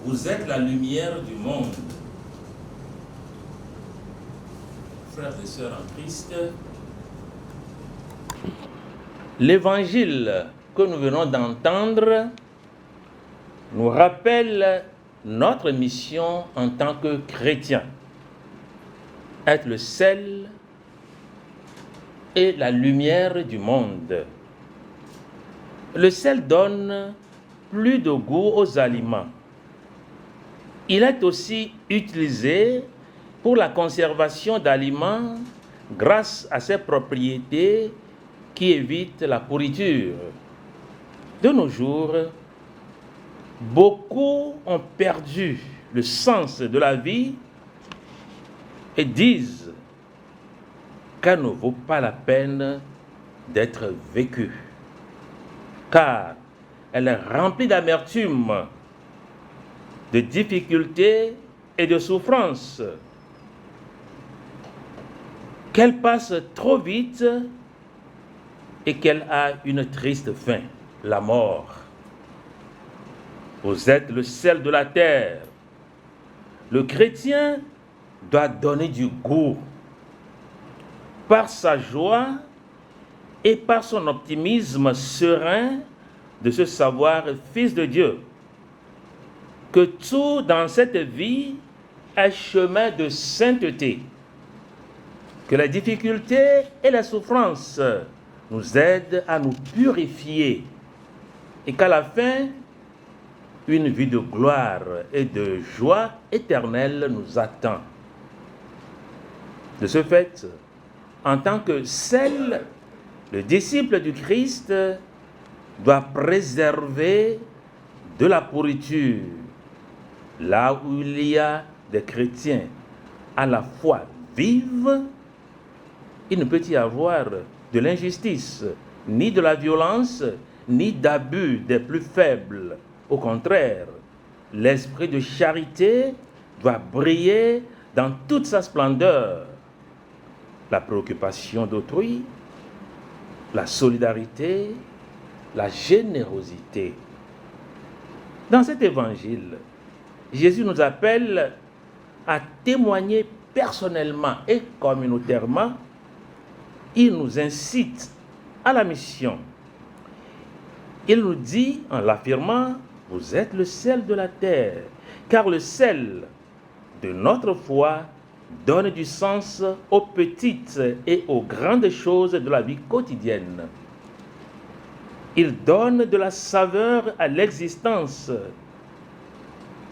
Vous êtes la lumière du monde. Frères et sœurs en Christ, l'évangile que nous venons d'entendre nous rappelle notre mission en tant que chrétiens. Être le sel et la lumière du monde. Le sel donne plus de goût aux aliments. Il est aussi utilisé pour la conservation d'aliments grâce à ses propriétés qui évitent la pourriture. De nos jours, beaucoup ont perdu le sens de la vie et disent qu'elle ne vaut pas la peine d'être vécue, car elle est remplie d'amertume, de difficultés et de souffrances, qu'elle passe trop vite et qu'elle a une triste fin, la mort. Vous êtes le sel de la terre. Le chrétien doit donner du goût par sa joie et par son optimisme serein de se savoir fils de Dieu. Que tout dans cette vie est chemin de sainteté. Que les difficultés et les souffrances nous aident à nous purifier et qu'à la fin, une vie de gloire et de joie éternelle nous attend. De ce fait, en tant que sel, le disciple du Christ doit préserver de la pourriture là où il y a des chrétiens à la fois vivent. Il ne peut y avoir de l'injustice, ni de la violence, ni d'abus des plus faibles. Au contraire, l'esprit de charité doit briller dans toute sa splendeur. La préoccupation d'autrui, la solidarité, la générosité. Dans cet évangile, Jésus nous appelle à témoigner personnellement et communautairement. Il nous incite à la mission. Il nous dit, en l'affirmant, « Vous êtes le sel de la terre », car le sel de notre foi donne du sens aux petites et aux grandes choses de la vie quotidienne. Il donne de la saveur à l'existence,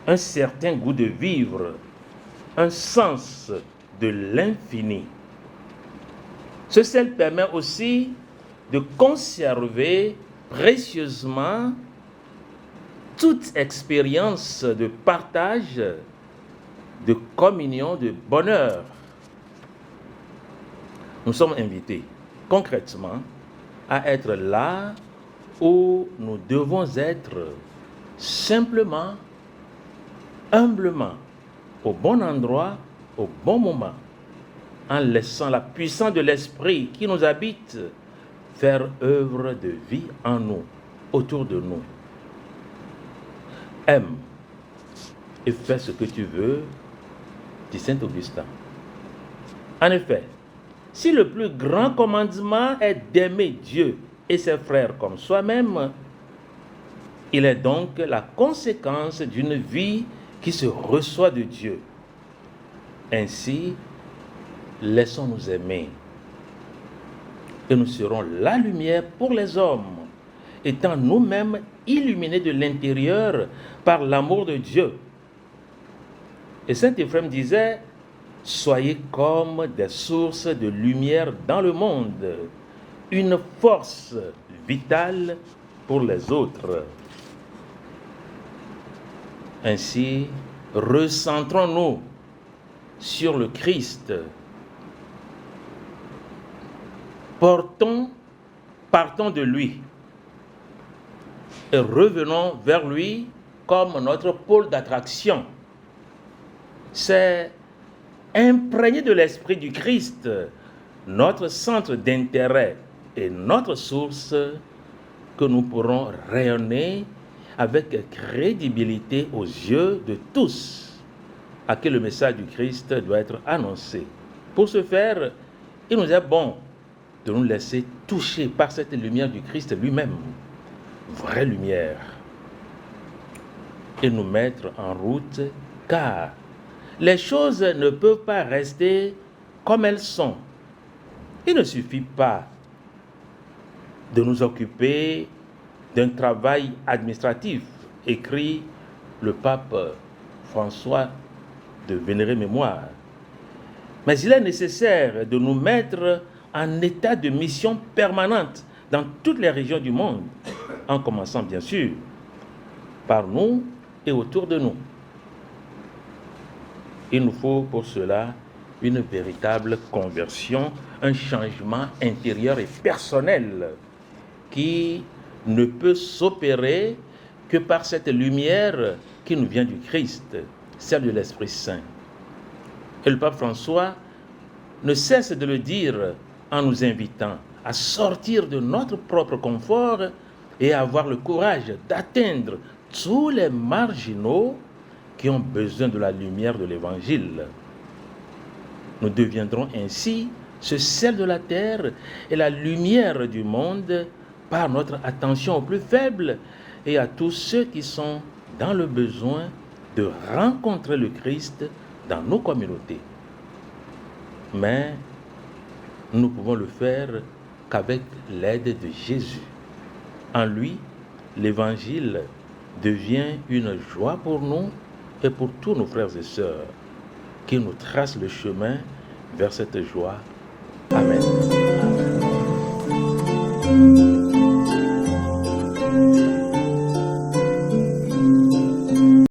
un certain goût de vivre, un sens de l'infini. Ce sel permet aussi de conserver précieusement toute expérience de partage, de communion, de bonheur. Nous sommes invités concrètement à être là où nous devons être simplement, humblement, au bon endroit, au bon moment, en laissant la puissance de l'Esprit qui nous habite faire œuvre de vie en nous, autour de nous. Aime et fais ce que tu veux, dit saint Augustin. En effet, si le plus grand commandement est d'aimer Dieu et ses frères comme soi-même, il est donc la conséquence d'une vie qui se reçoit de Dieu. Ainsi, laissons-nous aimer et nous serons la lumière pour les hommes, étant nous-mêmes illuminés de l'intérieur par l'amour de Dieu. Et saint Éphrem disait, « Soyez comme des sources de lumière dans le monde, une force vitale pour les autres. » Ainsi, recentrons-nous sur le Christ. Partons de lui et revenons vers lui comme notre pôle d'attraction. C'est imprégné de l'esprit du Christ, notre centre d'intérêt et notre source, que nous pourrons rayonner avec crédibilité aux yeux de tous à qui le message du Christ doit être annoncé. Pour ce faire, il nous est bon de nous laisser toucher par cette lumière du Christ lui-même, vraie lumière, et nous mettre en route, car les choses ne peuvent pas rester comme elles sont. Il ne suffit pas de nous occuper d'un travail administratif, écrit le pape François de vénérée mémoire. Mais il est nécessaire de nous mettre en état de mission permanente dans toutes les régions du monde, en commençant bien sûr par nous et autour de nous. Il nous faut pour cela une véritable conversion, un changement intérieur et personnel qui ne peut s'opérer que par cette lumière qui nous vient du Christ, celle de l'Esprit Saint. Et le pape François ne cesse de le dire en nous invitant à sortir de notre propre confort et à avoir le courage d'atteindre tous les marginaux qui ont besoin de la lumière de l'Évangile. Nous deviendrons ainsi ce sel de la terre et la lumière du monde par notre attention aux plus faibles et à tous ceux qui sont dans le besoin de rencontrer le Christ dans nos communautés. Mais nous pouvons le faire qu'avec l'aide de Jésus. En lui, l'Évangile devient une joie pour nous et pour tous nos frères et sœurs qui nous tracent le chemin vers cette joie. Amen.